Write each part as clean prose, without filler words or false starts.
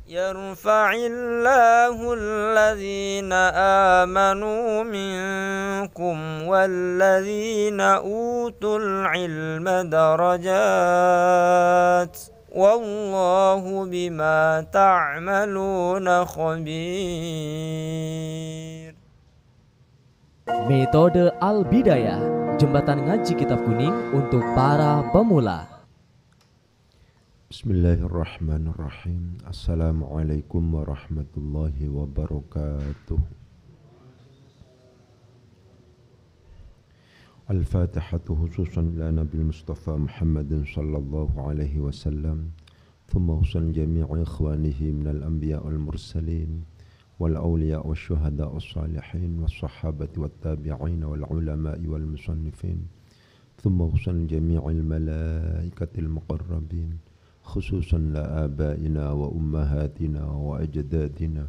يرفع الله الذين آمنوا منكم والذين أوتوا العلم درجات والله بما تعملون خبير. Metode Al-Bidayah, jembatan ngaji kitab kuning untuk para pemula. Bismillahirrahmanirrahim. Assalamualaikum warahmatullahi wabarakatuh. Al-Fatihatu khususan ila Nabi Mustafa Muhammadin sallallahu alaihi wasallam. Thumma husan jami'i ikhwanihi minal anbiya wal mursalin wal awliya wal syuhada wal salihin wal sahabati wal tabi'in wal ulama'i wal musannifin. Thumma husan jami'il malaikatil muqarrabin خصوصا لآبائنا وأمهاتنا وأجدادنا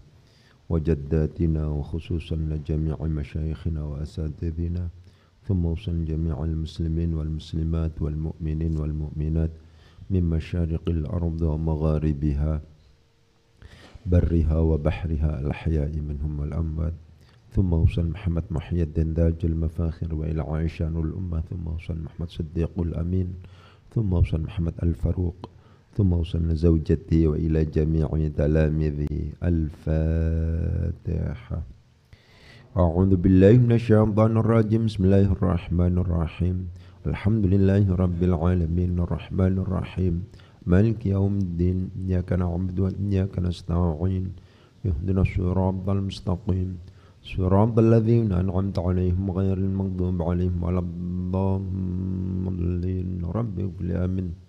وجداتنا وخصوصا لجميع مشايخنا وأساتذتنا ثم وصل جميع المسلمين والمسلمات والمؤمنين والمؤمنات من مشارق الأرض ومغاربها برها وبحرها الأحياء منهم والأموات ثم وصل محمد محي الدين تاج المفاخر وإلى عائشة الأمة ثم وصل محمد صديق الأمين ثم وصل محمد الفاروق ثم وصلنا زوجتي وإلى جميع تلاميذي. الفاتحة. أعوذ بالله من الشيطان الرجيم. بسم الله الرحمن الرحيم. الحمد لله رب العالمين الرحمن الرحيم مالك يوم الدين إياك نعبد وإياك نستعين اهدنا الصراط المستقيم صراط الذين أنعمت عليهم غير المغضوب عليهم ولا الضالين رب اغفر لي آمين.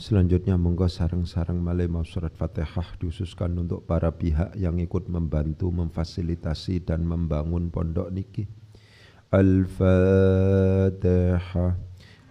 Selanjutnya monggo sareng-sareng malih maos surat Fatihah dikhususkan untuk para pihak yang ikut membantu, memfasilitasi dan membangun pondok niki. Al-Fatihah.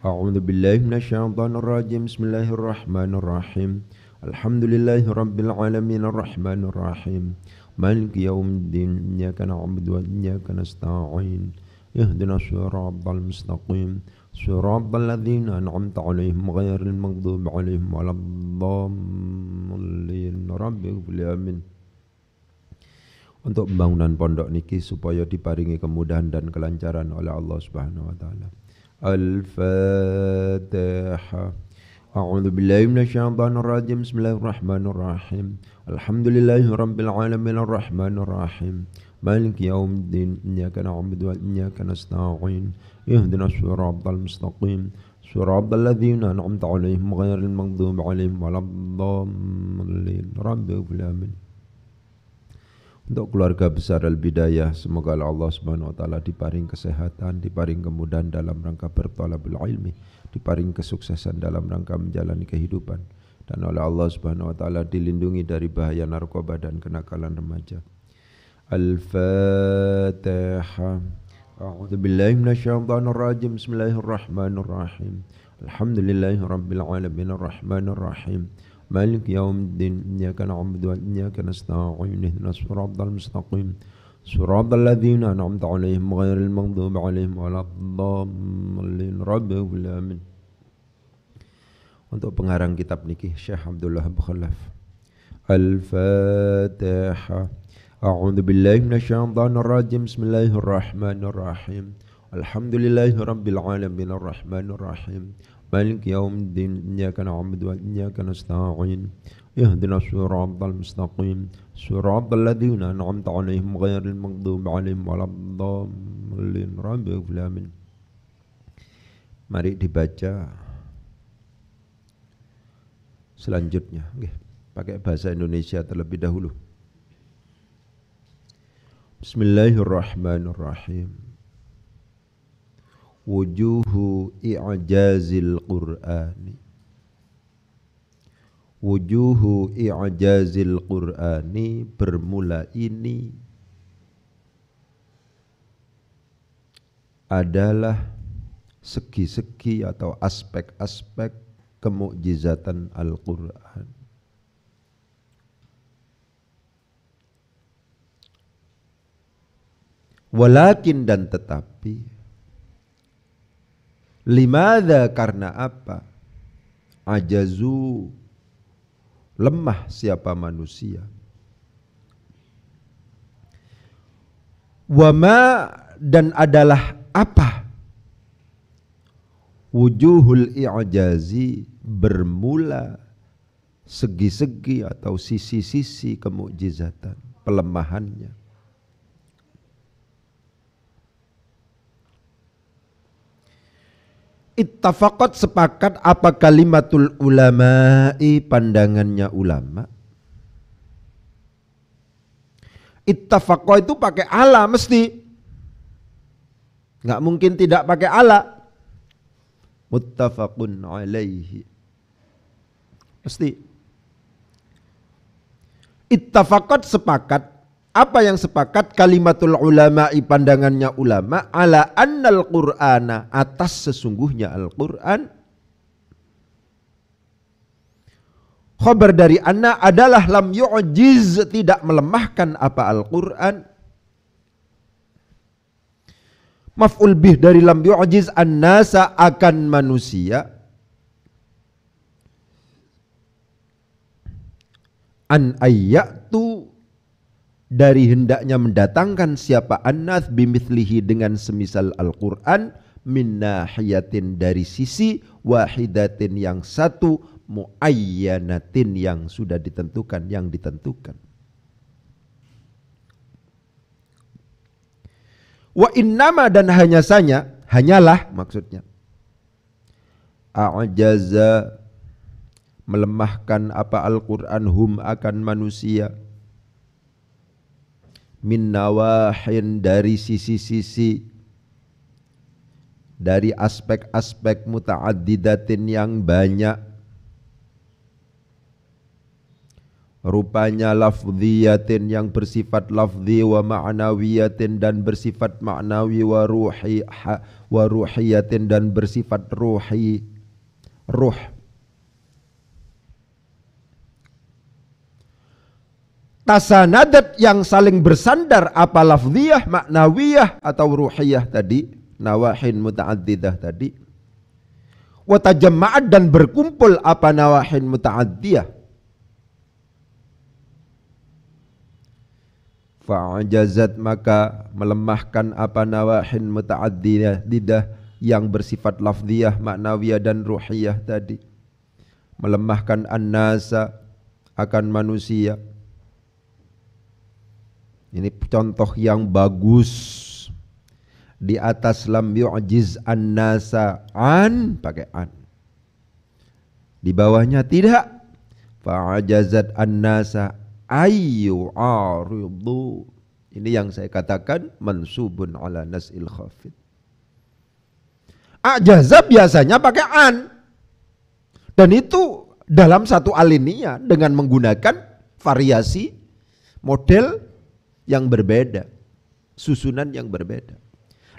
A'udzu billahi minasyaitonir rajim. Bismillahirrahmanirrahim. Alhamdulillahirabbil alamin arrahmanir rahim. Maliki yaumiddin. Iyyaka na'budu wa iyyaka nasta'in. Ihdinas siratal mustaqim. Suratal ladzina an'amta 'alaihim ghairil maghdubi 'alaihim waladdallin. Rabbighfir li amin. Untuk pembangunan pondok niki supaya diparingi kemudahan dan kelancaran oleh Allah Subhanahu wa taala. Al-Fatihah. A'udzu billahi minasyaitonir rajim. Bismillahirrahmanirrahim. Alhamdulillahirabbil alamin arrahmanir rahim. Maliki yaumiddin. Iyyaka na'budu wa iyyaka nasta'in. Ihdinas siratal mustaqim. Siratal ladzina an'amta 'alaihim ghairil maghdubi 'alaihim waladdallin. Rabbighfir li amin. Untuk keluarga besar Al-Bidayah, semoga Allah Subhanahu wa taala diparing kesehatan, diparing kemudahan dalam rangka berthalabul ilmi, diparing kesuksesan dalam rangka menjalani kehidupan, dan oleh Allah Subhanahu wa taala dilindungi dari bahaya narkoba dan kenakalan remaja. Al-Fatihah. A'udzu billahi minasyaitonir rajim. Bismillahirrahmanirrahim. Alhamdulillahirabbil alamin arrahmanir rahim. Maliki yaumiddin. Iyyaka na'budu wa iyyaka nasta'in. Ihdinas siratal mustaqim. Siratal ladzina an'amta 'alaihim ghairil maghdubi 'alaihim waladdallin. Rabbighfir li amin. Untuk pengarang kitab niki Syekh Abdullah Abu Khalaf. Al-Fatihah. A'udzu billahi minasyaitonir rajim. Bismillahirrahmanir rahim. Alhamdulillahirabbil alamin arrahmanir rahim. Maliki yaumiddin. Iyyaka na'budu wa iyyaka nasta'in. Ihdinas siratal mustaqim. Siratal ladzina an'amta 'alaihim ghairil maghdubi 'alaihim waladdallin. Rabbighfir li amin. Mari dibaca selanjutnya, nggih, pakai bahasa Indonesia terlebih dahulu. Bismillahirrahmanirrahim. Wujuhu i'jazil Qur'ani. Wujuhu i'jazil Qur'ani, bermula ini adalah segi-segi atau aspek-aspek kemukjizatan Al-Qur'an. Walakin, dan tetapi, limadha, karena apa, ajazu, lemah siapa manusia. Wama dan adalah apa? Wujuhul i'jazi bermula segi-segi atau sisi-sisi kemukjizatan, pelemahannya. Ittafaqat sepakat apa kalimatul ulama'i pandangannya ulama. Ittafaqah itu pakai ala mesti. Nggak mungkin tidak pakai ala. Muttafaqun alaihi. Mesti. Ittafaqat sepakat. Apa yang sepakat? Kalimatul ulama'i pandangannya ulama. Ala annal qur'ana atas sesungguhnya Al-Quran. Khabar dari anna adalah lam yu'jiz tidak melemahkan apa Al-Quran. Maf'ul bih dari lam yu'jiz an-nasa akan manusia. An ayyatu dari hendaknya mendatangkan siapa an-nas bimithlihi dengan semisal Al-Quran min nahiyatin dari sisi wahidatin yang satu muayyanatin yang sudah ditentukan, yang ditentukan. Wa innama dan hanyalah maksudnya a'jaza melemahkan apa Al-Quran hum akan manusia min nawahin dari sisi-sisi, dari aspek-aspek muta'addidatin yang banyak, rupanya lafziyatin yang bersifat lafzi wa ma'nawiyatin dan bersifat ma'nawi wa ruhiyatin dan bersifat ruhi, ruh. Tasanadat yang saling bersandar apa lafziyah, ma'nawiyah atau ruhiyah tadi, nawahin muta'addidah tadi. Wa tajamma'at dan berkumpul apa nawahin muta'addiyah. Fa'ajazat maka melemahkan apa nawahin muta'addidah yang bersifat lafziyah, ma'nawiyah dan ruhiyah tadi. Melemahkan an-nasa akan manusia. Ini contoh yang bagus. Di atas lam yu'jiz an-nasa an pakai an. Di bawahnya tidak. Fa'ajazat an-nasa ayyu aridu. Ini yang saya katakan mansubun ala nas'il khafid. A'jaza biasanya pakai an. Dan itu dalam satu alinea dengan menggunakan variasi model yang berbeda, susunan yang berbeda.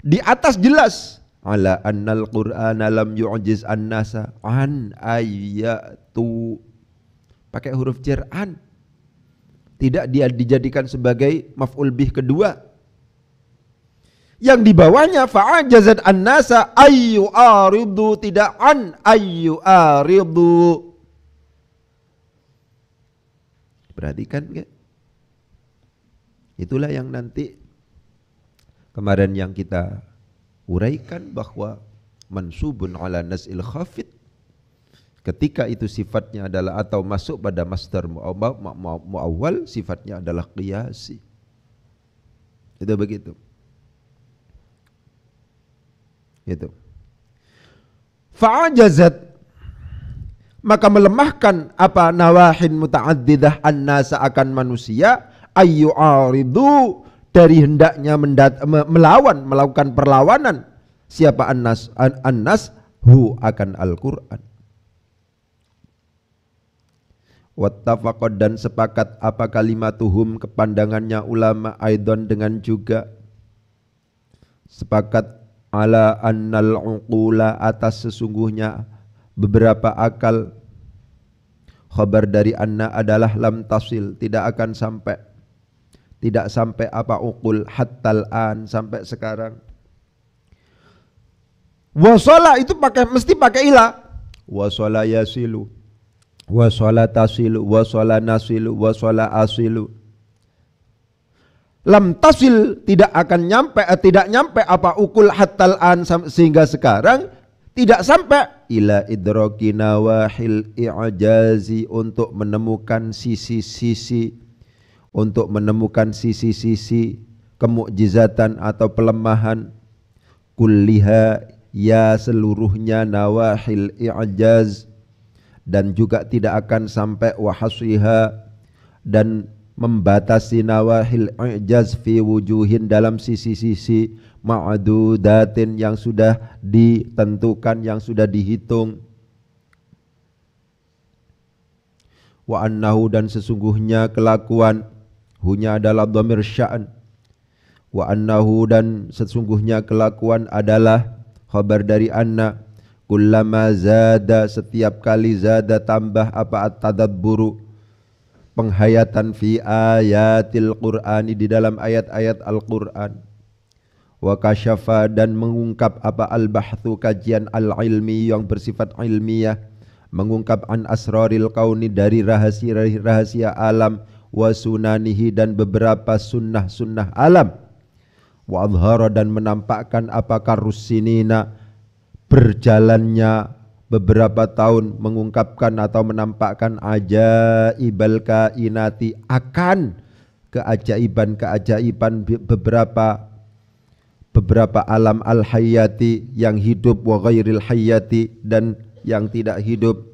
Di atas jelas ala annal qur'ana lam yu'jiz an-nasa an ayatu. Pakai huruf jar an. Tidak dia dijadikan sebagai maf'ul bih kedua. Yang di bawahnya fa'ajazat an-nasa ayyu aridu, tidak an ayyu aridu. Perhatikan enggak? Itulah yang nanti kemarin yang kita uraikan bahwa mansubun ala nas'il khafid ketika itu sifatnya adalah atau masuk pada masdar muawwal sifatnya adalah qiyasi. Itu begitu. Itu. Fa'ajazat maka melemahkan apa nawahin muta'addidah an-nasa akan manusia ayyu aridu dari hendaknya melakukan perlawanan siapa an-nas hu akan Al-Quran. Wattafaqad dan sepakat apa kalimatuhum kepandangannya ulama aidan dengan juga sepakat ala annal uqula atas sesungguhnya beberapa akal khabar dari anna adalah lam tasil tidak akan sampai. Tidak sampai apa uqul hattal an sampai sekarang. Wasala itu mesti pakai ila. Wasala yasilu. wa shala tasilu wa shala nasilu wa shala asilu. Lam tasil tidak akan nyampe, tidak nyampe apa ukul hatal an sehingga sekarang tidak sampai ila idraki nawahil i'jazi untuk menemukan sisi-sisi kemukjizatan atau pelemahan kulliha ya seluruhnya nawahil i'jaz, dan juga tidak akan sampai wahasriha dan membatasi nawahil i'jaz fi wujuhin dalam sisi-sisi ma'dudatin yang sudah ditentukan, yang sudah dihitung. Wa annahu dan sesungguhnya kelakuan, hunya adalah dhamir sya'an. Wa annahu dan sesungguhnya kelakuan adalah khabar dari anna. Kullama zada setiap kali zada tambah apa at-tadabburu penghayatan fi ayatil Qur'ani di dalam ayat-ayat Al-Qur'an. Wa kasyafa dan mengungkap apa al-bahthu kajian al-ilmi yang bersifat ilmiah, mengungkap an asraril kauni dari rahasia-rahasia alam, wa sunanihi dan beberapa sunnah-sunnah alam. Wa adhara dan menampakkan apa karusinina berjalannya beberapa tahun, mengungkapkan atau menampakkan ajaibal kainati akan keajaiban beberapa alam al-hayati yang hidup wa ghairil hayati dan yang tidak hidup.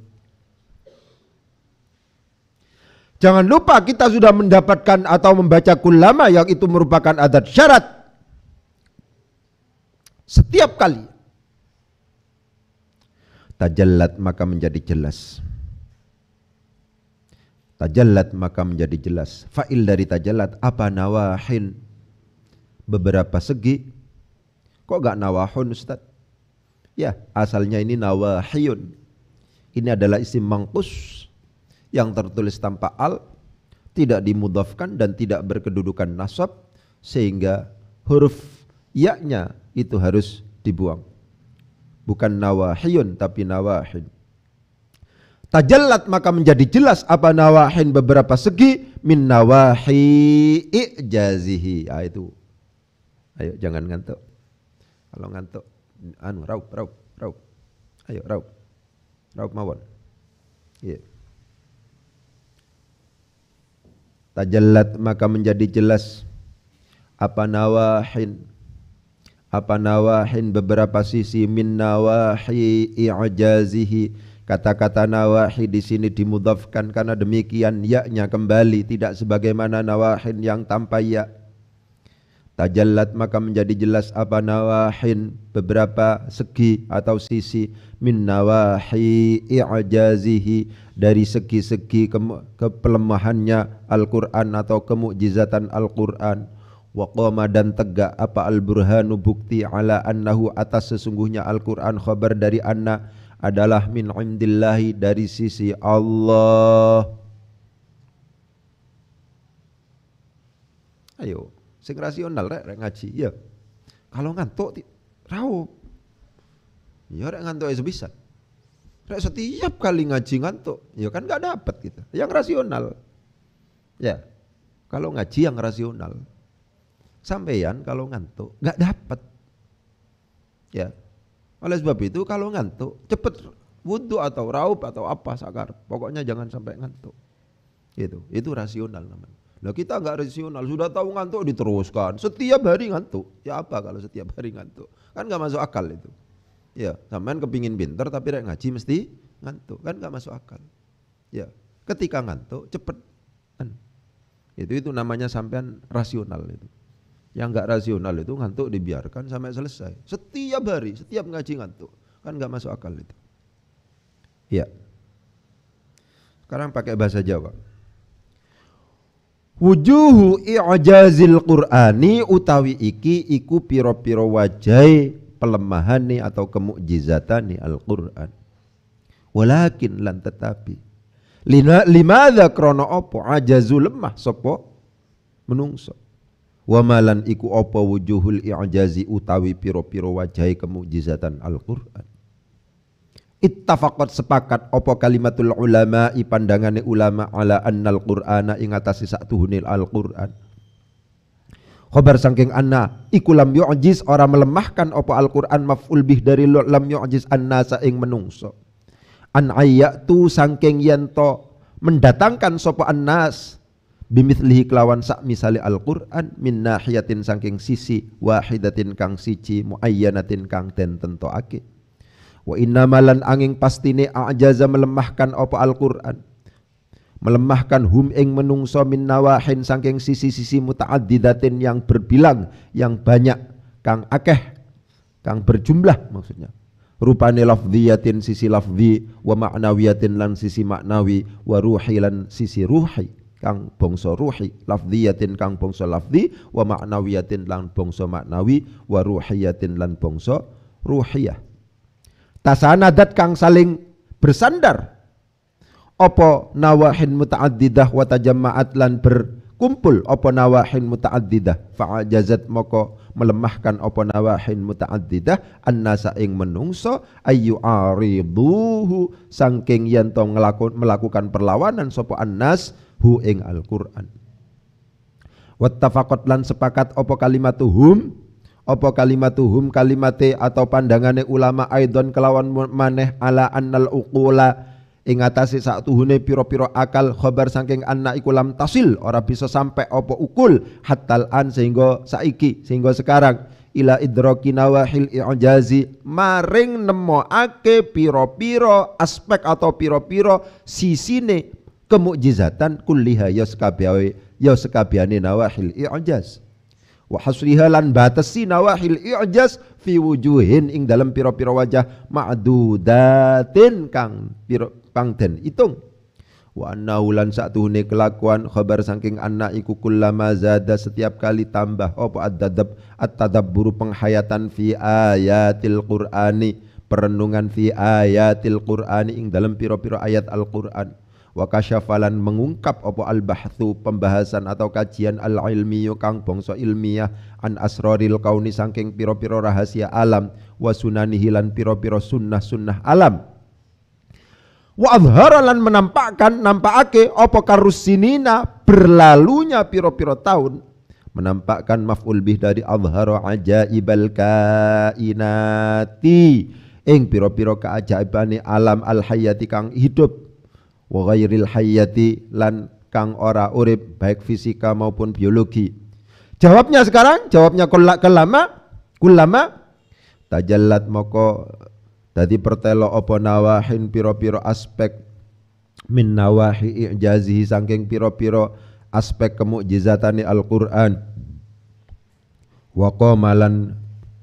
Jangan lupa kita sudah mendapatkan atau membaca kullama yang itu merupakan adat syarat. Setiap kali tajallat maka menjadi jelas. Tajallat maka menjadi jelas. Fa'il dari tajallat apa nawahin, beberapa segi. Kok gak nawahun Ustaz? Ya, asalnya ini nawahiyun. Ini adalah isim mangkus yang tertulis tanpa al, tidak dimudhafkan dan tidak berkedudukan nasab, sehingga huruf ya-nya itu harus dibuang. Bukan nawahiyun tapi nawahin. Tajallat maka menjadi jelas apa nawahin, beberapa segi min nawahi i'jazihi. Itu. Ayo jangan ngantuk. Kalau ngantuk raup. Ayo raup mawon. Iya. Tajallat maka menjadi jelas apa nawahin beberapa sisi min nawahi i'jazihi. Kata-kata nawahi di sini dimudhafkan karena demikian ya-nya kembali tidak sebagaimana nawahin yang tanpa ya. Tajallat maka menjadi jelas apa nawahin beberapa segi atau sisi min nawahi i'jazihi dari segi-segi kepelemahannya Al-Qur'an atau kemukjizatan Al-Qur'an. Wa qama dan tegak apa al-burhanu bukti ala annahu atas sesungguhnya Al-Qur'an khabar dari anna adalah min indillahi dari sisi Allah. Ayo sing rasional rek ngaji ya. Kalau ngantuk raup. Ya rek ngantuk iso bisa. Rek setiap kali ngaji ngantuk, ya kan enggak dapat kita. Yang rasional. Ya. Kalau ngaji yang rasional. Sampeyan kalau ngantuk enggak dapat. Ya. Oleh sebab itu kalau ngantuk cepet wudu atau raup atau apa sakar. Pokoknya jangan sampai ngantuk. Itu rasional namanya. Nah kita enggak rasional, sudah tahu ngantuk diteruskan. Setiap hari ngantuk. Ya apa kalau setiap hari ngantuk? Kan enggak masuk akal itu. Ya, sampean kepingin pinter tapi rek ngaji mesti ngantuk. Kan enggak masuk akal. Ya, ketika ngantuk cepet. Itu namanya sampean rasional itu. Yang enggak rasional itu ngantuk dibiarkan sampai selesai. Setiap hari, setiap ngaji ngantuk. Kan enggak masuk akal itu. Ya. Sekarang pakai bahasa Jawa. Wujuhu i'jazil Qur'ani utawi iki iku piro-piro wajai pelemahane atau kemukjizatane Al-Qur'an. Walakin lan tetapi limadza krana apa ajazul lemah sapa menungso. Wa malan iku apa wujuhul i'jazi utawi piro-piro wajai kemukjizatan Al-Qur'an. Ittafaqat sepakat apa kalimatul ulama pandangane ulama ala annal qur'ana ing atase satuhunil Al-Qur'an. Khabar saking anna iku lam yu'jiz ora melemahkan apa Al-Qur'an maf'ul bih dari lam yu'jiz annasa ing menungso. An ayatu saking yento mendatangkan sapa annas bimithlihi kelawan sak misali Al-Qur'an min nahiyatin saking sisi wahidatin kang siji muayyanatin kang den tentokake. Wa innamalan angin pastine a'jaza melemahkan apa Al-Qur'an, melemahkan hum ing menungso min nawahin saking sisi-sisi mutaaddidatin yang berbilang, yang banyak, kang akeh, kang berjumlah maksudnya. Rupane lafdhiyatin sisi lafdhi, wa ma'nawiyatin lan sisi maknawi, wa ruhi lan sisi ruhi kang bangsa ruhi. Lafdhiyatin kang bangsa lafdhi, wa ma'nawiyatin lan bangsa maknawi, wa ruhiyatin lan bangsa ruhiyah. Tasanadat kang saling bersandar apa nawahin mutaaddidah wa tajamma'at lan berkumpul apa nawahin mutaaddidah fa'ajazat moko melemahkan apa nawahin mutaaddidah annasa ing menungso ayu ariduhu saking yen to melakukan perlawanan sapa annas hu ing Al-Qur'an. Wattafaqat lan sepakat apa kalimatuhum apa kalimatuhum kalimate atau pandangane ulama aidon kelawan maneh ala annal uqula ing atase satuhune pira-pira akal khabar saking anna iku lam tasil ora bisa sampai apa ukul hatal an sehingga saiki sehingga sekarang ila idraki nawahil i'jazi maring nemokake pira-pira aspek atau pira-pira sisine kemukjizatan kulliha ya sekabehane nawahil i'jaz wa hasriha lan batasi nawahil i'jaz fi wujuhin ing dalam pira-pira wajah ma'dudatin kang den itung. Wa annahu lan satuhune kelakuan khabar saking anna iku kullama zada setiap kali tambah apa at-tadabbur penghayatan fi ayatil qur'ani perenungan fi ayatil qur'ani ing dalam pira-pira ayat Al-Qur'an. Wa kasyafalan mengungkap apa al-bahthu pembahasan atau kajian al-ilmiyu kang bangsa ilmiah an asraril kauni saking pira-pira rahasia alam wa sunanihi lan pira-pira sunnah-sunnah alam. Wa adharalan nampakake apa karusinina berlalunya pira-pira tahun menampakkan maf'ul bih dari adhara ajaibal kainati ing pira-pira keajaibane alam al hayati kang hidup wa ghairil hayati lan kang ora urip baik fisika maupun biologi. Jawabnya sekarang, jawabnya kulama tajallat moko dadi pertelo apa nawahin pira-pira aspek min nawahi i'jazihi saking pira-pira aspek kemukjizatane Al-Qur'an. Wa qamalan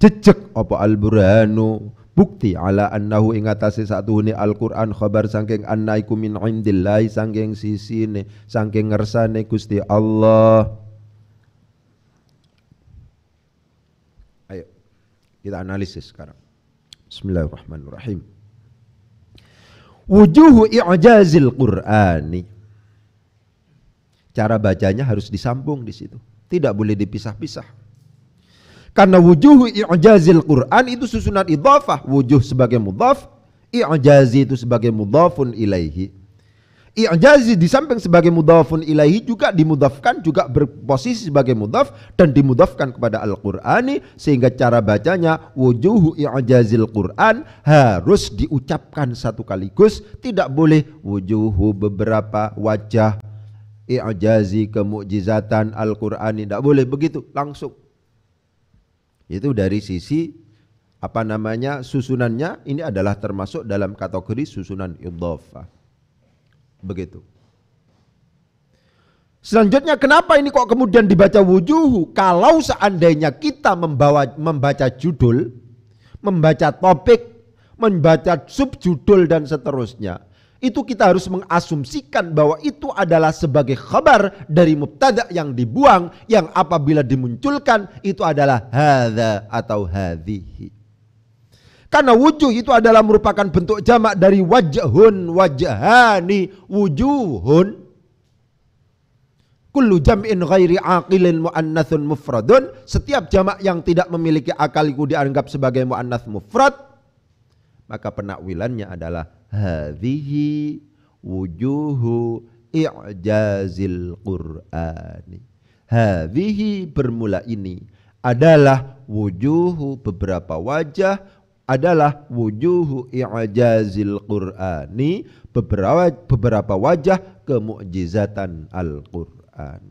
jejeg apa al-burhanu bukti ala annahu ing atase satuhune Al-Qur'an khabar saking anna iku min indillahi saking sisine saking ngersane Gusti Allah. Ayo kita analisis sekarang. Bismillahirrahmanirrahim. Wujuhu i'jazil Qur'ani. Cara bacanya harus disambung di situ. Tidak boleh dipisah-pisah. Karena wujuhu i'jazil Qur'an itu susunan idhafah. Wujuh sebagai mudhaf, i'jazi itu sebagai mudhafun ilaihi. I'jazi di samping sebagai mudhafun ilaihi juga dimudhafkan, juga berposisi sebagai mudhaf dan dimudhafkan kepada Al-Qur'ani, sehingga cara bacanya wujuhu i'jazil Qur'an harus diucapkan satu kaligus, tidak boleh wujuhu beberapa wajah i'jazi kemukjizatan Al-Qur'ani, tidak boleh begitu langsung. Itu dari sisi susunannya ini adalah termasuk dalam kategori susunan idhafah. Begitu. Selanjutnya kenapa ini kok kemudian dibaca wujuhu? Kalau seandainya kita membaca judul, membaca topik, membaca subjudul dan seterusnya, itu kita harus mengasumsikan bahwa itu adalah sebagai khabar dari mubtada yang dibuang, yang apabila dimunculkan itu adalah hadza atau hadhihi. Karena wujuh itu adalah merupakan bentuk jamak dari wajhun, wajhani, wujuhun. Kullu jam'in ghairi aqilin mu'annatsun mufradun. Setiap jamak yang tidak memiliki akal itu dianggap sebagai mu'annats mufrad. Maka penakwilannya adalah hadhihi wujuhu i'jazil Qur'ani. Hadhihi bermula ini adalah wujuhu beberapa wajah, adalah wujuhu i'jazil Qur'ani, beberapa wajah kemukjizatan Al-Qur'an.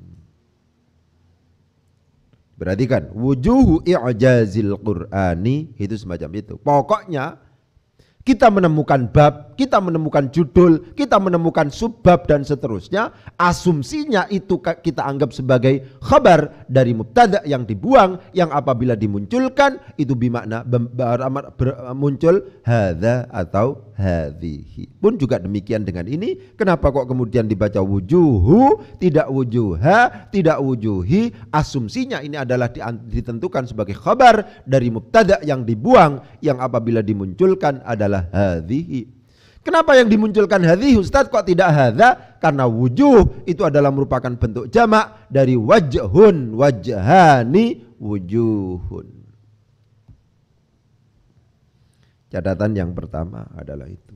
Perhatikan, wujuhu i'jazil Qur'ani itu semacam itu. Pokoknya kita menemukan bab, kita menemukan judul, kita menemukan subbab dan seterusnya. Asumsinya itu kita anggap sebagai khabar dari mubtada yang dibuang, yang apabila dimunculkan itu bimakna muncul hadza atau hadhihi. Pun juga demikian dengan ini. Kenapa kok kemudian dibaca wujuhu, tidak wujuha, tidak wujuhi? Asumsinya ini adalah ditentukan sebagai khabar dari mubtada yang dibuang, yang apabila dimunculkan adalah hadhihi. Kenapa yang dimunculkan hadhihi Ustaz kok tidak hadza? Karena wujuh itu adalah merupakan bentuk jamak dari wajhun, wajhani, wujuhun. Catatan yang pertama adalah itu.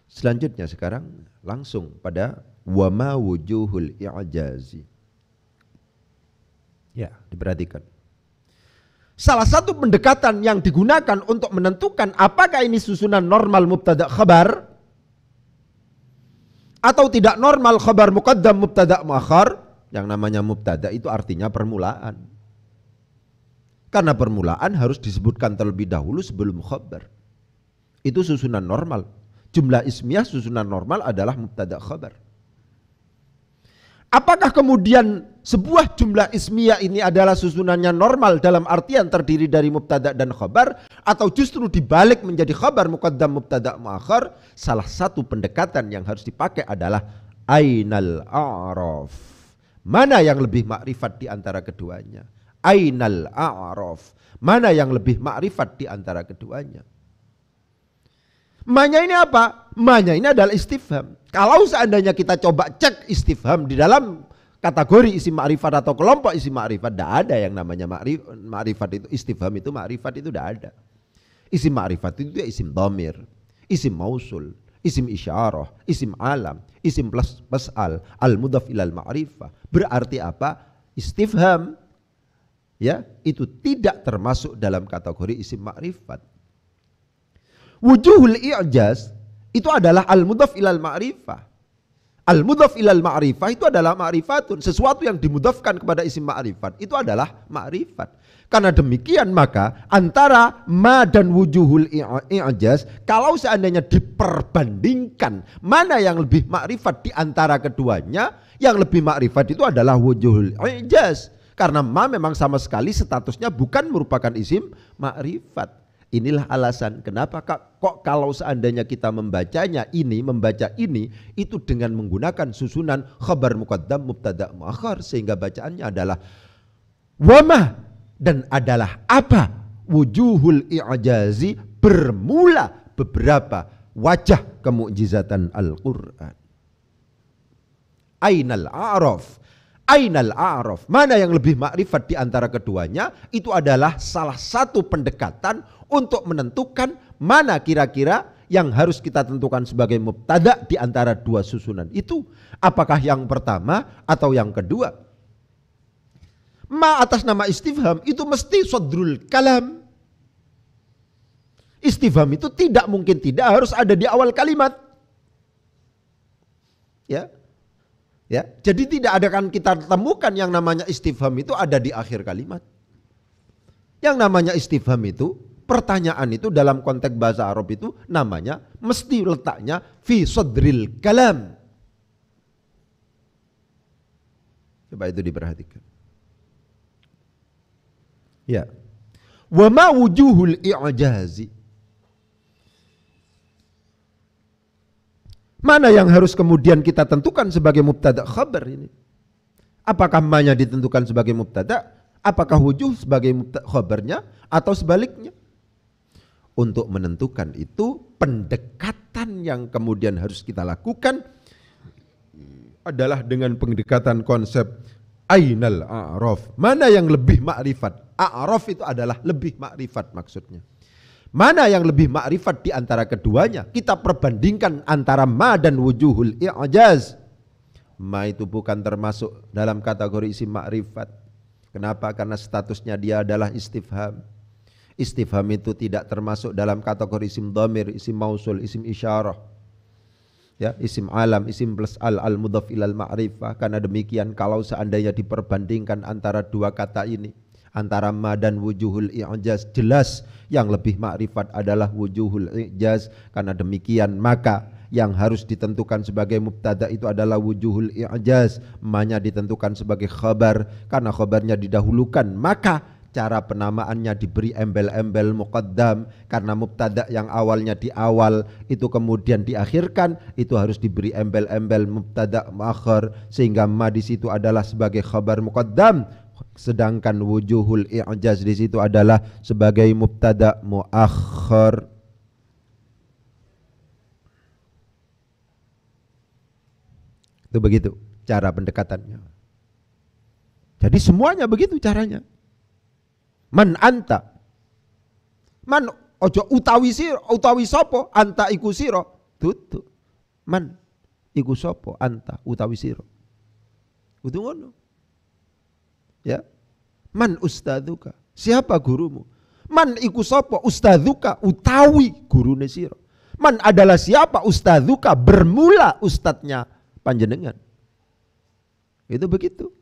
Selanjutnya sekarang langsung pada wama wujuhul i'jazi. Ya, diperhatikan. Salah satu pendekatan yang digunakan untuk menentukan apakah ini susunan normal mubtada khabar atau tidak normal khabar muqaddam mubtada muakhar. Yang namanya mubtada itu artinya permulaan. Karena permulaan harus disebutkan terlebih dahulu sebelum khabar. Itu susunan normal. Jumlah ismiyah susunan normal adalah mubtada khabar. Apakah kemudian sebuah jumlah ismiyah ini adalah susunannya normal dalam artian terdiri dari mubtada dan khabar, atau justru dibalik menjadi khabar muqaddam mubtada muakhar? Salah satu pendekatan yang harus dipakai adalah ainal a'raf. Mana yang lebih makrifat di antara keduanya? Ainal a'raf. Mana yang lebih makrifat di antara keduanya? Manya ini apa? Manya ini adalah istifham. Kalau seandainya kita coba cek istifham di dalam kategori isim ma'rifat atau kelompok isim ma'rifat, tidak ada yang namanya ma'rifat itu, istifham itu ma'rifat itu tidak ada. Isim ma'rifat itu isim dhamir, isim mausul, isim isyarah, isim alam, isim plus mas'al, al-mudhaf ilal ma'rifah. Berarti apa? Istifham ya, itu tidak termasuk dalam kategori isim ma'rifat. Wujuhul i'jaz itu adalah al-mudhaf ilal ma'rifah. Al-mudhaf ilal ma'rifah itu adalah ma'rifatun. Sesuatu yang dimudhafkan kepada isim ma'rifat itu adalah ma'rifat. Karena demikian maka antara ma dan wujuhul i'jaz, kalau seandainya diperbandingkan mana yang lebih ma'rifat di antara keduanya, yang lebih ma'rifat itu adalah wujuhul i'jaz. Karena ma memang sama sekali statusnya bukan merupakan isim ma'rifat. Inilah alasan kenapa kok kalau seandainya kita membaca ini itu dengan menggunakan susunan khabar muqaddam mubtada muakhar, sehingga bacaannya adalah wama, dan adalah apa wujuhul i'jazi, bermula beberapa wajah kemukjizatan Al-Qur'an. Ainal a'raf. Ainal a'raf, mana yang lebih makrifat di antara keduanya, itu adalah salah satu pendekatan untuk menentukan mana kira-kira yang harus kita tentukan sebagai mubtada di antara dua susunan itu. Apakah yang pertama atau yang kedua? Ma atas nama istifham itu mesti sodrul kalam. Istifham itu tidak mungkin tidak harus ada di awal kalimat. Ya. Ya, jadi tidak ada kan kita temukan yang namanya istifham itu ada di akhir kalimat. Yang namanya istifham itu, pertanyaan itu dalam konteks bahasa Arab itu namanya mesti letaknya fi sadril kalam. Coba itu diperhatikan. Ya. Wa ma wujuhul i'jazi. Mana yang harus kemudian kita tentukan sebagai mubtada khabar ini? Apakah ma-nya ditentukan sebagai mubtada? Apakah wujuh sebagai mubtada khabarnya atau sebaliknya? Untuk menentukan itu, pendekatan yang kemudian harus kita lakukan adalah dengan pendekatan konsep Ainal a'raf. Mana yang lebih makrifat? A'raf itu adalah lebih makrifat maksudnya. Mana yang lebih makrifat di antara keduanya? Kita perbandingkan antara ma dan wujuhul i'jaz. Ma itu bukan termasuk dalam kategori isim makrifat. Kenapa? Karena statusnya dia adalah istifham. Istifham itu tidak termasuk dalam kategori isim dhamir, isim mausul, isim isyarah. Ya, isim alam, isim plus al mudhaf ilal ma'rifah. Karena demikian kalau seandainya diperbandingkan antara dua kata ini, antara ma dan wujuhul i'jaz, jelas yang lebih makrifat adalah wujuhul i'jaz. Karena demikian maka yang harus ditentukan sebagai mubtada itu adalah wujuhul i'jaz. Ma-nya ditentukan sebagai khabar karena khabarnya didahulukan, maka cara penamaannya diberi embel-embel muqaddam. Karena mubtada yang awalnya di awal itu kemudian diakhirkan, itu harus diberi embel-embel mubtada muakhir, sehingga ma di situ adalah sebagai khabar muqaddam, sedangkan wujuhul i'jaz di situ adalah sebagai mubtada muakhir. Itu begitu cara pendekatannya. Jadi semuanya begitu caranya. Man anta, man ojo utawi siro, utawi sopo, anta iku siro, tutu. Man iku sopo, anta utawi siro. Itu ngono. Ya. Man ustadzuka, siapa gurumu? Man iku sopo, ustadzuka, utawi gurune siro. Man adalah siapa, ustadzuka, bermula ustadznya panjenengan. Itu begitu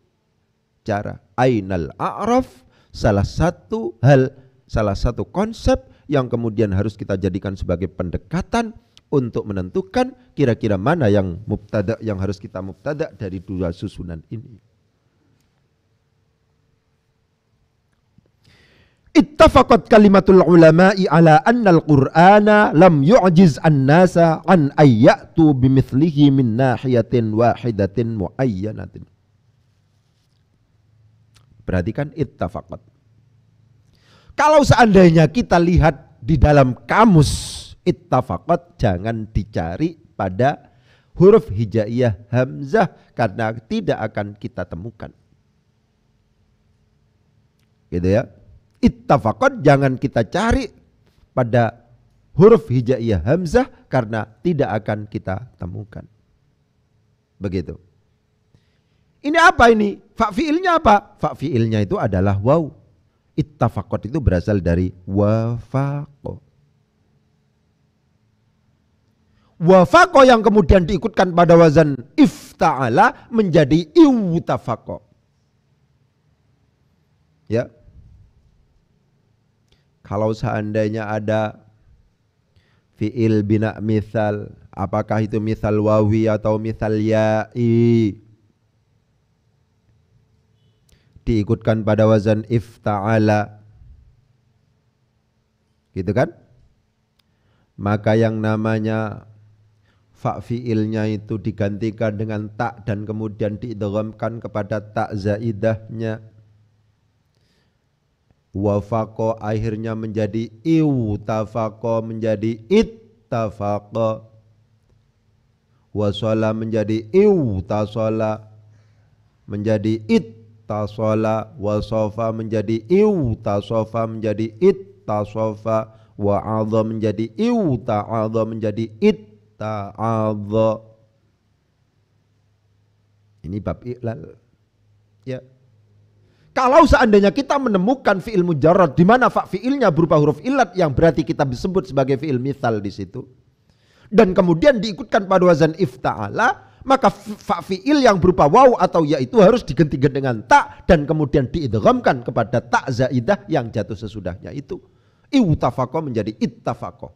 cara. Ainal a'raf, salah satu hal, salah satu konsep yang kemudian harus kita jadikan sebagai pendekatan untuk menentukan kira-kira mana yang mubtada yang harus kita mubtada dari dua susunan ini. Ittafaqat kalimatul ulama'i ala anna al-Qur'ana lam yu'jiz an-nasa an ayyatu bimithlihi min nahiyatin wahidatin muayyanatin. Perhatikan ittafaqat. Kalau seandainya kita lihat di dalam kamus ittafaqat, jangan dicari pada huruf hijaiyah hamzah karena tidak akan kita temukan. Gitu ya. Ittafaqat jangan kita cari pada huruf hijaiyah hamzah karena tidak akan kita temukan. Begitu. Ini apa ini? Fa fi'ilnya apa? Fa fi'ilnya itu adalah waw. Ittafaqat itu berasal dari wafaqo. Wafaqo yang kemudian diikutkan pada wazan ifta'ala menjadi iwtafaqo. Ya. Kalau seandainya ada fi'il bina misal, apakah itu misal wawi atau misal ya'i, diikutkan pada wazan ifta'ala, gitu kan? Maka yang namanya fa fi'ilnya itu digantikan dengan tak dan kemudian diidghamkan kepada tak zaidahnya. Wafaqo akhirnya menjadi iwtafaqo menjadi ittafaqo. Wasala menjadi iwtasala menjadi ittasala. Wasofa menjadi iwtasofa menjadi ittasofa. Wa'adha menjadi iwta'adha menjadi itta'adha. Ini bab i'lal. Ya. Kalau seandainya kita menemukan fi'il mujarrad di mana fa fi'ilnya berupa huruf illat yang berarti kita disebut sebagai fi'il mithal di situ, dan kemudian diikutkan pada wazan ifta'ala, maka fa fi'il yang berupa waw atau ya itu harus digantikan dengan ta dan kemudian diidghamkan kepada ta zaidah yang jatuh sesudahnya itu. Iwtafaqo menjadi ittafaqo.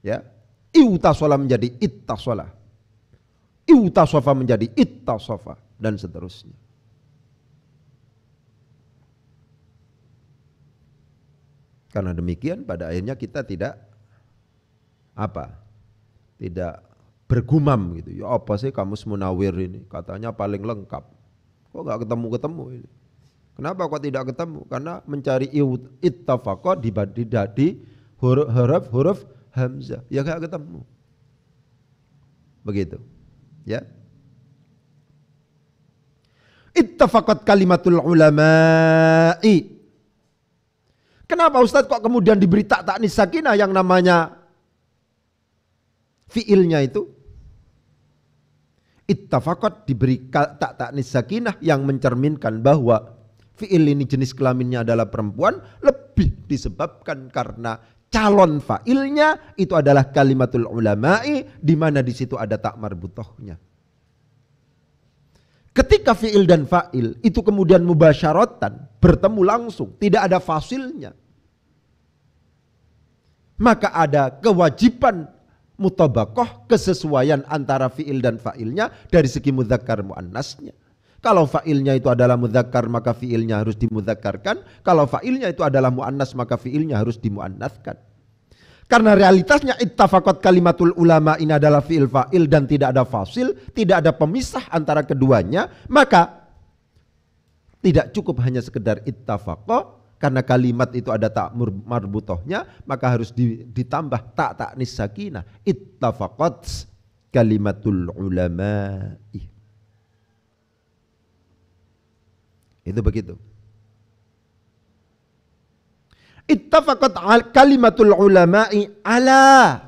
Ya. Iwtasola menjadi ittasola. Iwtasofa menjadi ittasofa dan seterusnya. Karena demikian pada akhirnya kita tidak tidak bergumam gitu. Ya apa sih kamus Munawir ini? Katanya paling lengkap. Kok gak ketemu-ketemu ini? Kenapa kok tidak ketemu? Karena mencari ittafaqah di huruf hamzah. Ya gak ketemu. Begitu. Ya. Ittafaqat kalimatul ulama'i. Kenapa Ustadz kok kemudian diberi ta'nis sakinah yang namanya fiilnya itu? Ittafaqat diberi ta'nis sakinah yang mencerminkan bahwa fiil ini jenis kelaminnya adalah perempuan, lebih disebabkan karena calon fa'ilnya itu adalah kalimatul ulama'i, di mana di situ ada tak marbutohnya. Ketika fi'il dan fa'il itu kemudian mubasyaratan, bertemu langsung, tidak ada fasilnya, maka ada kewajiban mutabakoh, kesesuaian antara fi'il dan fa'ilnya dari segi mudzakkar muannasnya. Kalau fa'ilnya itu adalah mudzakkar maka fi'ilnya harus dimudzakarkan, kalau fa'ilnya itu adalah muannas maka fi'ilnya harus dimuannaskan. Karena realitasnya ittafaqat kalimatul ulama ini adalah fi'il fa'il dan tidak ada fasil, tidak ada pemisah antara keduanya, maka tidak cukup hanya sekedar ittafaqah, karena kalimat itu ada tak marbutohnya, maka harus ditambah ta'nis sakinah. Ittafaqat kalimatul ulama. Itu begitu. Ittafaqat kalimatul ulama'i ala.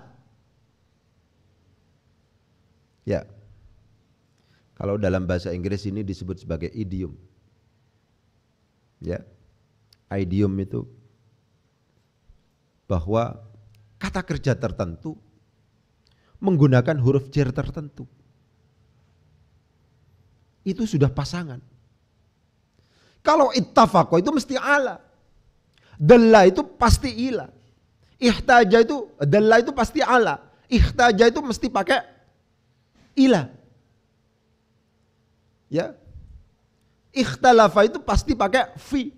Ya. Kalau dalam bahasa Inggris ini disebut sebagai idiom. Ya. Idiom itu bahwa kata kerja tertentu menggunakan huruf jar tertentu. Itu sudah pasangan. Kalau ittafaqa itu mesti ala. Dalla itu pasti ila. Ihtaja itu, dalla itu pasti ala. Ihtaja itu mesti pakai ila. Ya. Ikhtalafa itu pasti pakai fi.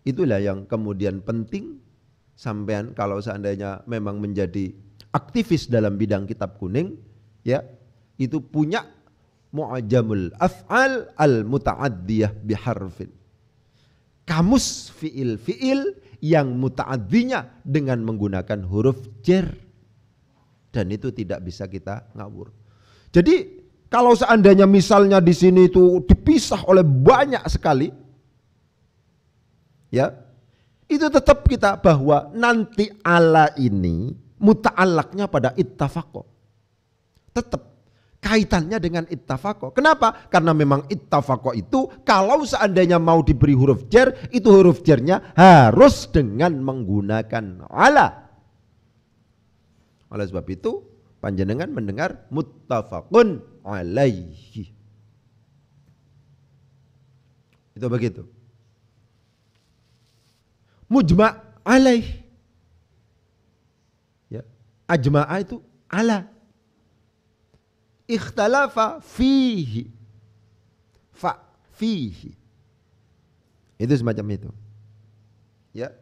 Itulah yang kemudian penting sampean kalau seandainya memang menjadi aktivis dalam bidang kitab kuning, ya, itu punya Mu'jamul af'al al-muta'addiyah biharfin. Kamus fi'il yang muta'addinya dengan menggunakan huruf jar. Dan itu tidak bisa kita ngawur. Jadi kalau seandainya misalnya di sini itu dipisah oleh banyak sekali, ya, itu tetap kita bahwa nanti ala ini muta'allaknya pada ittafaqo. Tetap kaitannya dengan ittafaqo. Kenapa? Karena memang ittafaqo itu kalau seandainya mau diberi huruf jar, itu huruf jarnya harus dengan menggunakan ala. Oleh sebab itu panjenengan mendengar muttafaqun alaihi. Itu begitu. Mujma' alaih. Ya, ajma'a itu ala. Ikhtalafa fihi. Fihi. Itu semacam itu. Ya.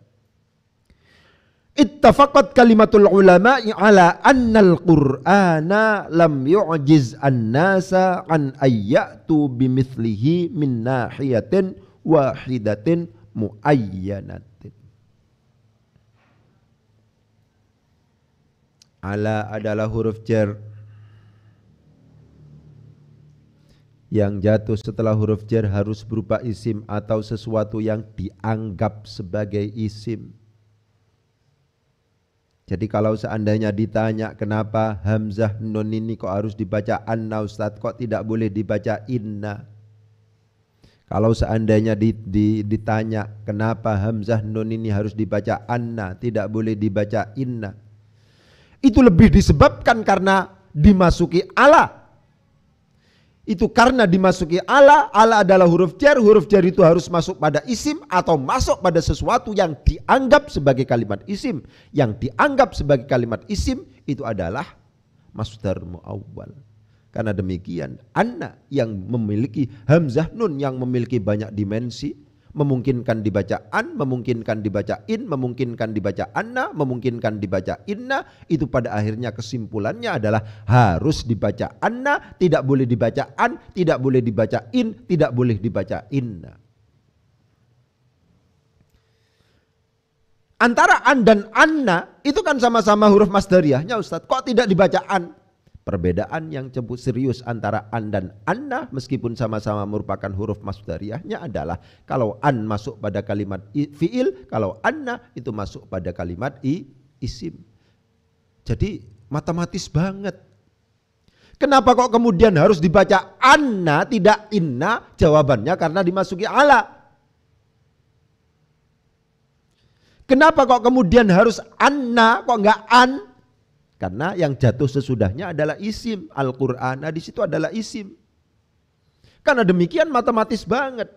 Ittafaqat kalimatul ulama'i ala annal qur'ana lam yu'jiz an-nasa an ayyatu bimithlihi min nahiyatin wahidatin muayyanatin. Ala adalah huruf jar yang jatuh setelah huruf jar harus berupa isim atau sesuatu yang dianggap sebagai isim. Jadi kalau seandainya ditanya kenapa hamzah nun ini kok harus dibaca anna Ustadz, kok tidak boleh dibaca inna? Kalau seandainya ditanya kenapa hamzah nun ini harus dibaca anna, tidak boleh dibaca inna, itu lebih disebabkan karena dimasuki ala. Itu karena dimasuki ala adalah huruf jar itu harus masuk pada isim atau masuk pada sesuatu yang dianggap sebagai kalimat isim. Yang dianggap sebagai kalimat isim itu adalah masdar muawwal. Karena demikian anna yang memiliki hamzah nun yang memiliki banyak dimensi, memungkinkan dibaca an, memungkinkan dibaca in, memungkinkan dibaca anna, memungkinkan dibaca inna, itu pada akhirnya kesimpulannya adalah harus dibaca anna, tidak boleh dibaca an, tidak boleh dibaca in, tidak boleh dibaca inna. Antara an dan anna itu kan sama-sama huruf masdariyahnya Ustadz, kok tidak dibaca an? Perbedaan yang cukup serius antara an dan anna meskipun sama-sama merupakan huruf masdariyahnya adalah kalau an masuk pada kalimat fiil, kalau anna itu masuk pada kalimat isim. Jadi matematis banget. Kenapa kok kemudian harus dibaca anna tidak inna? Jawabannya karena dimasuki ala. Kenapa kok kemudian harus anna kok enggak an? Karena yang jatuh sesudahnya adalah isim. Al-Qur'an di situ adalah isim. Karena demikian matematis banget.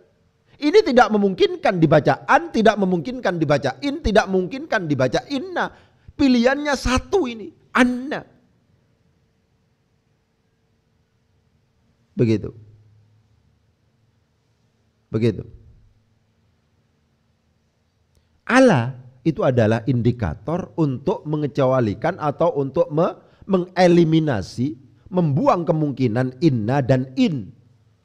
Ini tidak memungkinkan dibaca an, tidak memungkinkan dibaca in, tidak memungkinkan dibaca inna. Pilihannya satu ini, anna. Begitu. Begitu. Ala itu adalah indikator untuk mengecualikan atau untuk mengeliminasi, membuang kemungkinan inna dan in.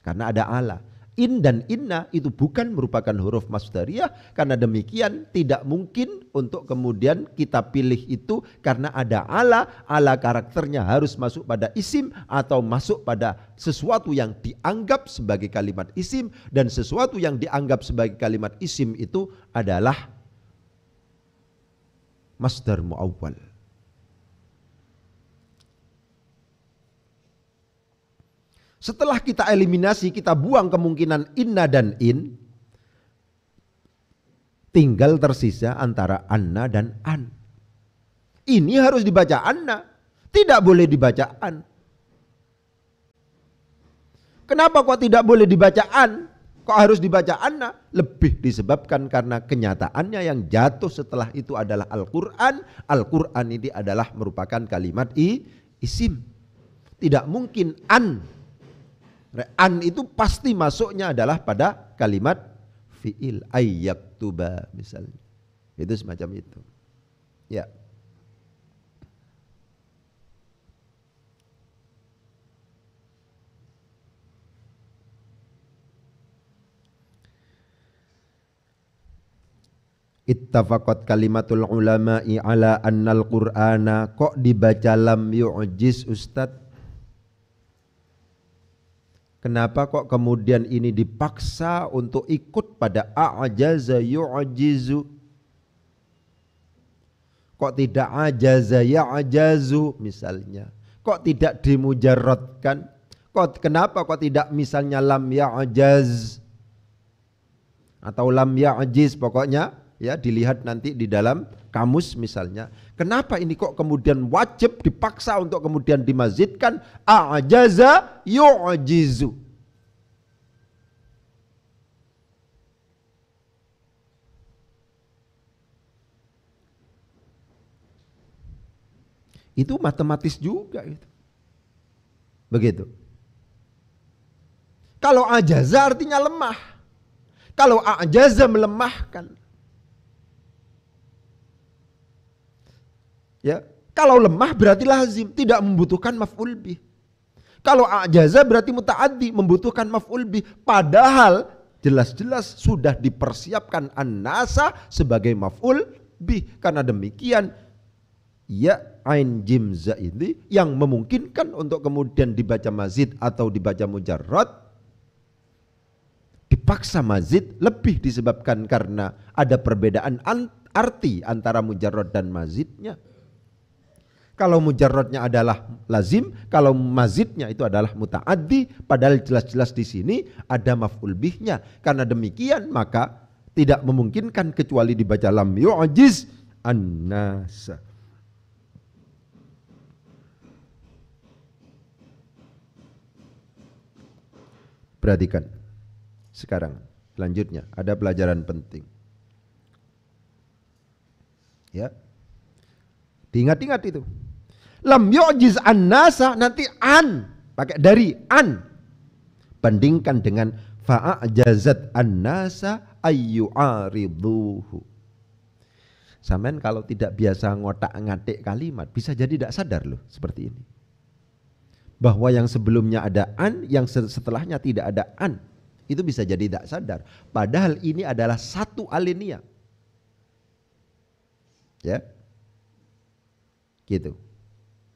Karena ada ala. In dan inna itu bukan merupakan huruf masdariyah. Karena demikian tidak mungkin untuk kemudian kita pilih itu karena ada ala. Ala karakternya harus masuk pada isim atau masuk pada sesuatu yang dianggap sebagai kalimat isim. Dan sesuatu yang dianggap sebagai kalimat isim itu adalah masdar muawwal. Setelah kita eliminasi, kita buang kemungkinan inna dan in, tinggal tersisa antara anna dan an. Ini harus dibaca anna, tidak boleh dibaca an. Kenapa kok tidak boleh dibaca an? Kok harus dibaca anna? Lebih disebabkan karena kenyataannya yang jatuh setelah itu adalah Al-Quran. Al-Quran ini adalah merupakan kalimat isim. Tidak mungkin an. An itu pasti masuknya adalah pada kalimat fi'il. Ayyaktuba misalnya. Itu semacam itu. Ya. Ittafaqat kalimatul ulama'i ala annal qur'ana. Kok dibaca lam yu'jiz Ustaz? Kenapa kok kemudian ini dipaksa untuk ikut pada a'jaza yu'jizu? Kok tidak ajaza ya'jazu misalnya? Kok tidak dimujarradkan? Kenapa kok tidak misalnya lam ya'jaz atau lam ya'jiz, pokoknya ya dilihat nanti di dalam kamus misalnya. Kenapa ini kok kemudian wajib dipaksa untuk kemudian dimazidkan a'jaza yu'jizu? Itu matematis juga itu. Begitu. Kalau ajaza artinya lemah. Kalau a'jaza melemahkan. Ya, kalau lemah berarti lazim, tidak membutuhkan maf'ul bih. Kalau a'jaza berarti muta'addi, membutuhkan maf'ul bih. Padahal jelas-jelas sudah dipersiapkan an-nasa sebagai maf'ul bih. Karena demikian ya ain jim za ini yang memungkinkan untuk kemudian dibaca mazid atau dibaca mujarrad, dipaksa mazid lebih disebabkan karena ada perbedaan arti antara mujarrad dan mazidnya. Kalau mujarradnya adalah lazim, kalau mazidnya itu adalah muta'addi, padahal jelas-jelas di sini ada maf'ul bihnya. Karena demikian maka tidak memungkinkan kecuali dibaca lam yu'jiz an-nasa. Perhatikan. Sekarang selanjutnya ada pelajaran penting. Ya. Diingat-ingat itu. Lam yu'jiz an-nasa nanti an, pakai dari an. Bandingkan dengan fa'ajazat an-nasa ayyu'ariduhu. Sampean kalau tidak biasa ngotak-ngatik kalimat bisa jadi tidak sadar loh seperti ini. Bahwa yang sebelumnya ada an, yang setelahnya tidak ada an. Itu bisa jadi tidak sadar. Padahal ini adalah satu alinea. Ya. Gitu.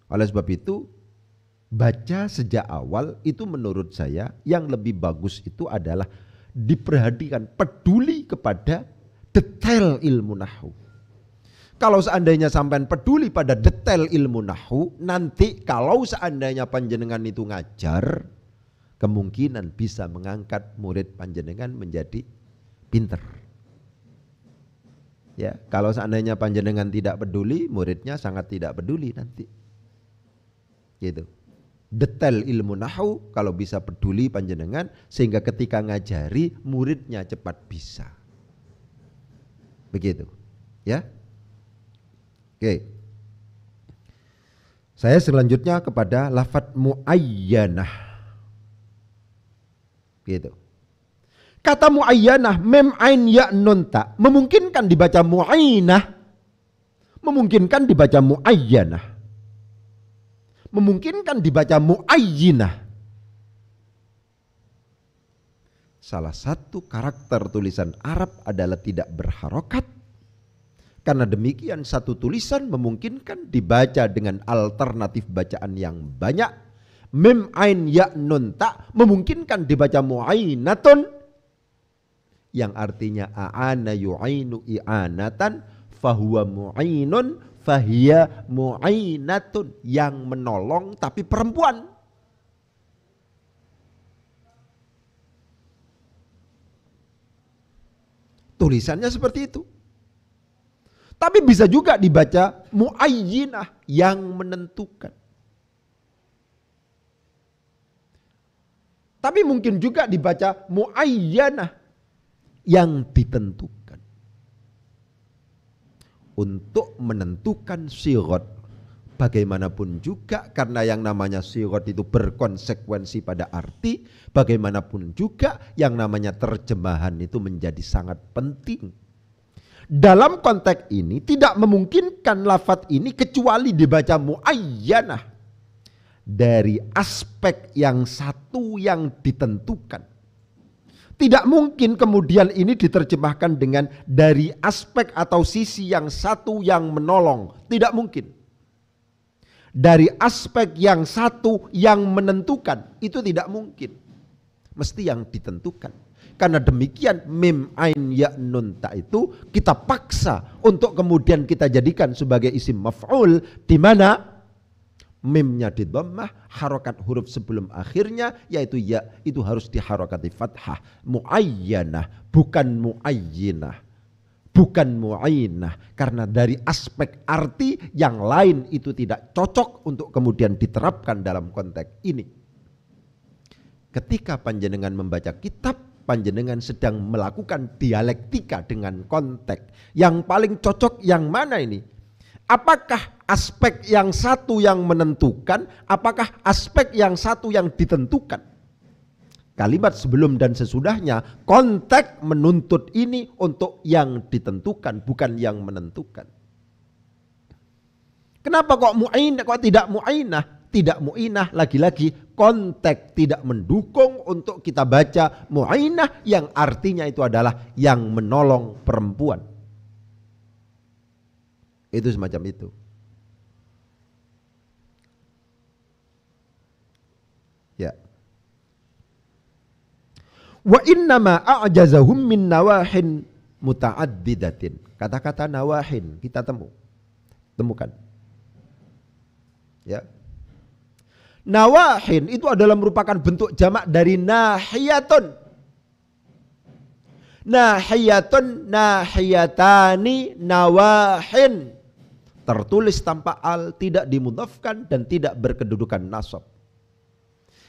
Oleh sebab itu baca sejak awal itu menurut saya yang lebih bagus itu adalah diperhatikan, peduli kepada detail ilmu nahwu. Kalau seandainya sampean peduli pada detail ilmu nahwu, nanti kalau seandainya panjenengan itu ngajar, kemungkinan bisa mengangkat murid panjenengan menjadi pinter. Ya, kalau seandainya panjenengan tidak peduli, muridnya sangat tidak peduli nanti. Gitu. Detail ilmu nahwu kalau bisa peduli panjenengan sehingga ketika ngajari muridnya cepat bisa. Begitu. Ya. Oke. Saya selanjutnya kepada lafadz muayyanah. Gitu. Kata muayyanah mem ain ya nun ta memungkinkan dibaca muainah, memungkinkan dibaca muayyanah, memungkinkan dibaca muayyinah. Salah satu karakter tulisan Arab adalah tidak berharokat. Karena demikian satu tulisan memungkinkan dibaca dengan alternatif bacaan yang banyak. Mem ain ya nun ta memungkinkan dibaca muainatun, yang artinya a'ana yu'ainu i'anatan fahuwa mu'ainun fahiya mu'ainatun, yang menolong tapi perempuan. Tulisannya seperti itu. Tapi bisa juga dibaca muayyinah, yang menentukan. Tapi mungkin juga dibaca muayyanah, yang ditentukan. Untuk menentukan sigot, bagaimanapun juga karena yang namanya sigot itu berkonsekuensi pada arti, bagaimanapun juga yang namanya terjemahan itu menjadi sangat penting. Dalam konteks ini tidak memungkinkan lafadz ini kecuali dibaca muayyanah dari aspek yang satu yang ditentukan. Tidak mungkin kemudian ini diterjemahkan dengan dari aspek atau sisi yang satu yang menolong. Tidak mungkin. Dari aspek yang satu yang menentukan. Itu tidak mungkin. Mesti yang ditentukan. Karena demikian mim ain ya nun ta itu kita paksa untuk kemudian kita jadikan sebagai isim maf'ul, di mana mimnya di dhammah, harokat huruf sebelum akhirnya yaitu ya itu harus diharokati fathah. Muayyanah bukan muayyinah, bukan muayyinah, karena dari aspek arti yang lain itu tidak cocok untuk kemudian diterapkan dalam konteks ini. Ketika panjenengan membaca kitab, panjenengan sedang melakukan dialektika dengan konteks. Yang paling cocok yang mana ini? Apakah aspek yang satu yang menentukan, apakah aspek yang satu yang ditentukan? Kalimat sebelum dan sesudahnya konteks menuntut ini untuk yang ditentukan, bukan yang menentukan. Kenapa kok mu'ainah, kok tidak mu'ainah? Tidak mu'inah, lagi-lagi konteks tidak mendukung untuk kita baca mu'ainah yang artinya itu adalah yang menolong perempuan. Itu semacam itu. Ya. Wa innama a'jazahum min nawahin muta'addidatin. Kata-kata nawahin kita temukan. Ya. Nawahin itu adalah merupakan bentuk jamak dari nahiyatun. Nahiyatun, nahiyatani, nawahin. Tertulis tanpa al, tidak dimudhafkan dan tidak berkedudukan nasab.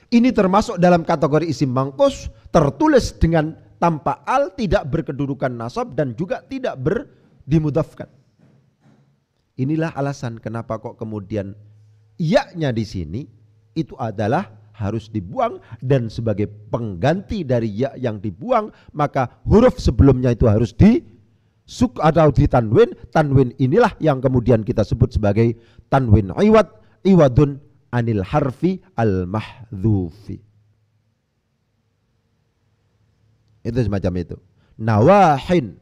Ini termasuk dalam kategori isim mangkus, tertulis dengan tanpa al, tidak berkedudukan nasab dan juga tidak dimudhafkan. Inilah alasan kenapa kok kemudian ya-nya di sini itu adalah harus dibuang, dan sebagai pengganti dari ya yang dibuang maka huruf sebelumnya itu harus suk atau di tanwin. Tanwin inilah yang kemudian kita sebut sebagai tanwin iwadun anil harfi al mahdhufi. Itu semacam itu. Nawahin,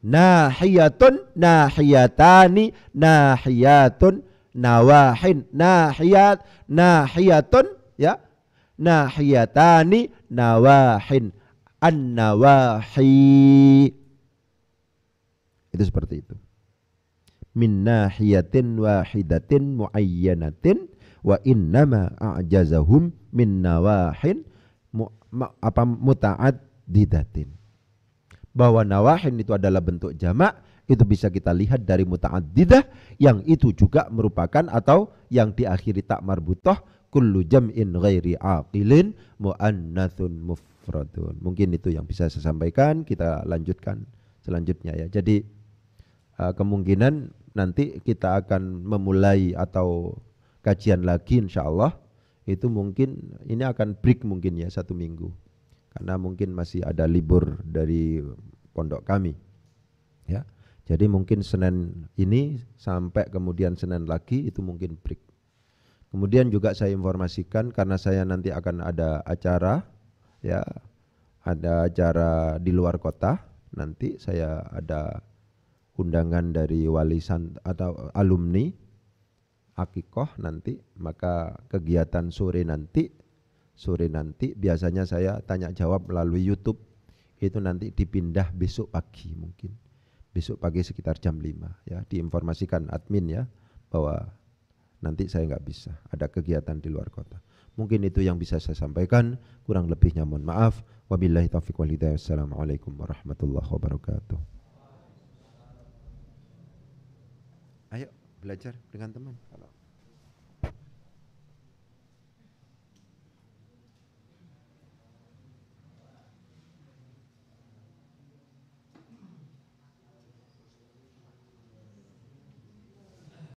nahiyatun, nahiyatani, nahiyatun, nawahin, nahiyat, nahiyatun ya, nahiyatani, nawahin, an-nawahi. Itu seperti itu. Min nahiyatin wahidatin muayyanatin wa innama a'jazahum min nawahin muta'addidatin. Bahwa nawahin itu adalah bentuk jamak, itu bisa kita lihat dari muta'addidah, yang itu juga merupakan atau yang diakhiri tak marbutah, kullu jam'in ghairi aqilin mu'annatsun mufradun. Mungkin itu yang bisa saya sampaikan, kita lanjutkan selanjutnya ya. Jadi kemungkinan nanti kita akan memulai atau kajian lagi insyaallah, itu mungkin ini akan break mungkin ya 1 minggu, karena mungkin masih ada libur dari pondok kami ya. Jadi mungkin Senin ini sampai kemudian Senin lagi itu mungkin break. Kemudian juga saya informasikan karena saya nanti akan ada acara ya, ada acara di luar kota, nanti saya ada undangan dari wali atau alumni akikoh nanti, maka kegiatan sore nanti biasanya saya tanya jawab melalui YouTube, itu nanti dipindah besok pagi, mungkin besok pagi sekitar jam 5 ya, diinformasikan admin ya bahwa nanti saya nggak bisa, ada kegiatan di luar kota. Mungkin itu yang bisa saya sampaikan, kurang lebihnya mohon maaf. Wabillahi taufiq wal hidayah. Assalamualaikum warahmatullahi wabarakatuh. Ayo belajar dengan teman.